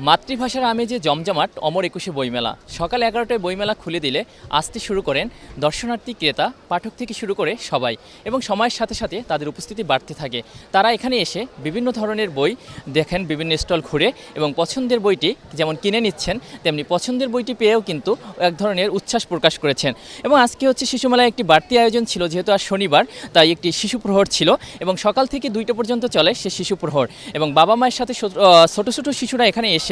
মাতৃভাষার আমেজে জমজমাট অমর একুশে বইমেলা। সকাল 11টায় বইমেলা খুলে দিলে আসতে শুরু করেন দর্শনার্থী, ক্রেতা, পাঠক থেকে শুরু করে সবাই, এবং সময়ের সাথে সাথে তাদের উপস্থিতি বাড়তে থাকে। তারা এখানে এসে বিভিন্ন ধরনের বই দেখেন, বিভিন্ন স্টল ঘুরে, এবং পছন্দের বইটি যেমন কিনে নিচ্ছেন, তেমনি পছন্দের বইটি পেয়েও কিন্তু এক ধরনের উচ্ছ্বাস প্রকাশ করেছেন। এবং আজকে হচ্ছে শিশুমেলায় একটি বাড়তি আয়োজন ছিল, যেহেতু আর শনিবার, তাই একটি শিশু প্রহর ছিল, এবং সকাল থেকে 2টা পর্যন্ত চলে সে শিশু প্রহর। এবং বাবা মায়ের সাথে ছোট ছোট শিশুরা এখানে এসে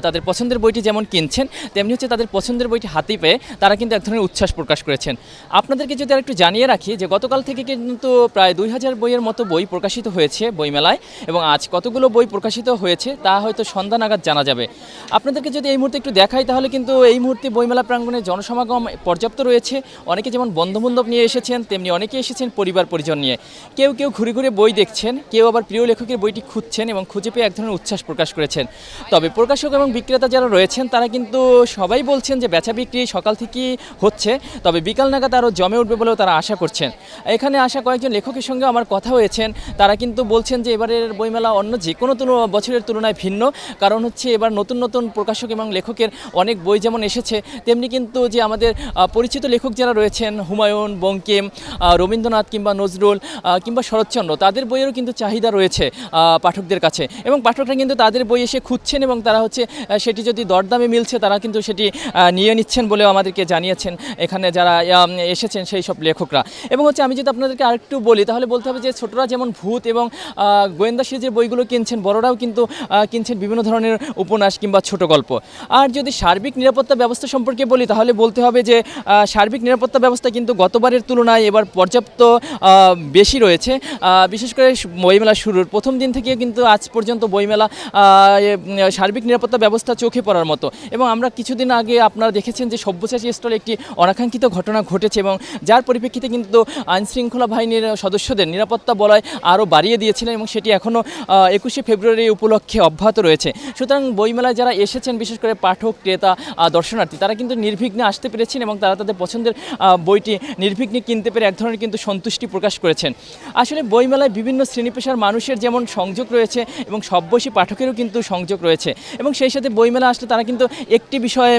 তাদের পছন্দের বইটি যেমন কিনছেন, তেমনি হচ্ছে তাদের পছন্দের বইটি হাতে পেয়ে তারা কিন্তু এক ধরনের উচ্ছ্বাস প্রকাশ করেছেন। আপনাদেরকে যদি আর একটু জানিয়ে রাখি যে গতকাল থেকে কিন্তু প্রায় 2000 বইয়ের মতো বই প্রকাশিত হয়েছে বইমেলায়, এবং আজ কতগুলো বই প্রকাশিত হয়েছে তা হয়তো সন্ধ্যা নাগাদ জানা যাবে। আপনাদেরকে যদি এই মুহূর্তে একটু দেখাই, তাহলে কিন্তু এই মুহূর্তে বইমেলা প্রাঙ্গণে জনসমাগম পর্যাপ্ত রয়েছে। অনেকে যেমন বন্ধুবান্ধব নিয়ে এসেছেন, তেমনি অনেকে এসেছেন পরিবার পরিজন নিয়ে। কেউ কেউ ঘুরে ঘুরে বই দেখছেন, কেউ আবার প্রিয় লেখকের বইটি খুঁজছেন এবং খুঁজে পেয়ে এক ধরনের উচ্ছ্বাস প্রকাশ করেছেন। তবে প্রকাশক এবং বিক্রেতা যারা রয়েছেন তারা কিন্তু সবাই বলছেন যে বেচা বিক্রি সকাল থেকেই হচ্ছে, তবে বিকাল নাগাদ আরও জমে উঠবে বলেও তারা আশা করছেন। এখানে আসা কয়েকজন লেখকের সঙ্গে আমার কথা হয়েছেন, তারা কিন্তু বলছেন যে এবারের বইমেলা অন্য যে কোনো বছরের তুলনায় ভিন্ন, কারণ হচ্ছে এবার নতুন নতুন প্রকাশক এবং লেখকের অনেক বই যেমন এসেছে, তেমনি কিন্তু যে আমাদের পরিচিত লেখক যারা রয়েছেন, হুমায়ুন, বঙ্কিম, রবীন্দ্রনাথ কিংবা নজরুল কিংবা শরৎচন্দ্র, তাদের বইয়েরও কিন্তু চাহিদা রয়েছে পাঠকদের কাছে, এবং পাঠকরা কিন্তু তাদের বই এসে খুঁজছেন, এবং তারা হচ্ছে সেটি যদি দরদামে মিলছে তারা কিন্তু সেটি নিয়ে নিচ্ছেন বলেও আমাদেরকে জানিয়েছেন এখানে যারা এসেছেন সেই সব লেখকরা। এবং হচ্ছে আমি যদি আপনাদেরকে আরেকটু বলি, তাহলে বলতে হবে যে ছোটরা যেমন ভূত এবং গোয়েন্দা সিরিজের বইগুলো কিনছেন, বড়রাও কিন্তু কিনছেন বিভিন্ন ধরনের উপন্যাস কিংবা ছোট গল্প। আর যদি সার্বিক নিরাপত্তা ব্যবস্থা সম্পর্কে বলি, তাহলে বলতে হবে যে সার্বিক নিরাপত্তা ব্যবস্থা কিন্তু গতবারের তুলনায় এবার পর্যাপ্ত বেশি রয়েছে। বিশেষ করে বইমেলা শুরুর প্রথম দিন থেকে কিন্তু আজ পর্যন্ত বইমেলা সার্বিক নিরাপত্তা ব্যবস্থা চোখে পড়ার মতো। এবং আমরা কিছুদিন আগে আপনারা দেখেছেন যে সব্যসাচী স্টলে একটি অনাকাঙ্ক্ষিত ঘটনা ঘটেছে, এবং যার পরিপ্রেক্ষিতে কিন্তু আইনশৃঙ্খলা বাহিনীর সদস্যদের নিরাপত্তা বলয় আরও বাড়িয়ে দিয়েছিলেন, এবং সেটি এখনও 21শে ফেব্রুয়ারি উপলক্ষে অব্যাহত রয়েছে। সুতরাং বইমেলায় যারা এসেছেন, বিশেষ করে পাঠক, ক্রেতা, দর্শনার্থী, তারা কিন্তু নির্বিঘ্নে আসতে পেরেছেন, এবং তারা তাদের পছন্দের বইটি নির্বিঘ্নে কিনতে পেরে এক ধরনের কিন্তু সন্তুষ্টি প্রকাশ করেছেন। আসলে বইমেলায় বিভিন্ন শ্রেণী পেশার মানুষের যেমন সংযোগ রয়েছে, এবং সব বয়সী পাঠকেরও কিন্তু সংযোগ রয়েছে, এবং সেই সাথে বইমেলা আসলে তারা কিন্তু একটি বিষয়ে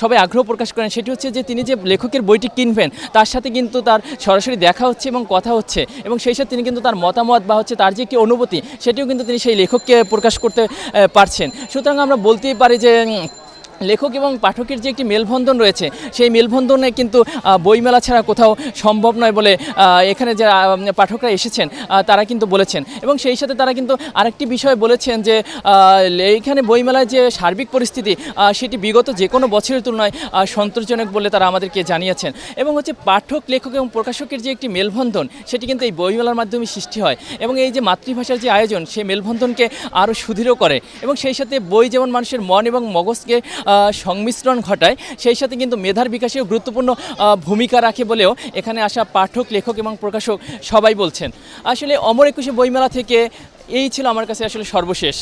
সবাই আগ্রহ প্রকাশ করেন, সেটি হচ্ছে যে তিনি যে লেখকের বইটি কিনবেন তার সাথে কিন্তু তার সরাসরি দেখা হচ্ছে এবং কথা হচ্ছে, এবং সেই সাথে তিনি কিন্তু তার মতামত বা হচ্ছে তার যে একটি অনুভূতি, সেটিও কিন্তু তিনি সেই লেখককে প্রকাশ করতে পারছেন। সুতরাং আমরা বলতেই পারি যে লেখক এবং পাঠকের যে একটি মেলবন্ধন রয়েছে, সেই মেলবন্ধনে কিন্তু বইমেলা ছাড়া কোথাও সম্ভব নয় বলে এখানে যে পাঠকরা এসেছেন তারা কিন্তু বলেছেন। এবং সেই সাথে তারা কিন্তু আরেকটি বিষয় বলেছেন যে এইখানে বইমেলায় যে সার্বিক পরিস্থিতি, সেটি বিগত যে কোনো বছরের তুলনায় সন্তোষজনক বলে তারা আমাদেরকে জানিয়েছেন। এবং হচ্ছে পাঠক, লেখক এবং প্রকাশকের যে একটি মেলবন্ধন, সেটি কিন্তু এই বইমেলার মাধ্যমে সৃষ্টি হয়, এবং এই যে মাতৃভাষার যে আয়োজন, সেই মেলবন্ধনকে আরও সুদৃঢ় করে, এবং সেই সাথে বই যেমন মানুষের মন এবং মগজকে সংমিশ্রণ ঘটায়, সেই সাথে কিন্তু মেধার বিকাশেও গুরুত্বপূর্ণ ভূমিকা রাখে বলেও এখানে আসা পাঠক, লেখক এবং প্রকাশক সবাই বলছেন। আসলে অমর একুশে বইমেলা থেকে এই ছিল আমার কাছে আসলে সর্বশেষ।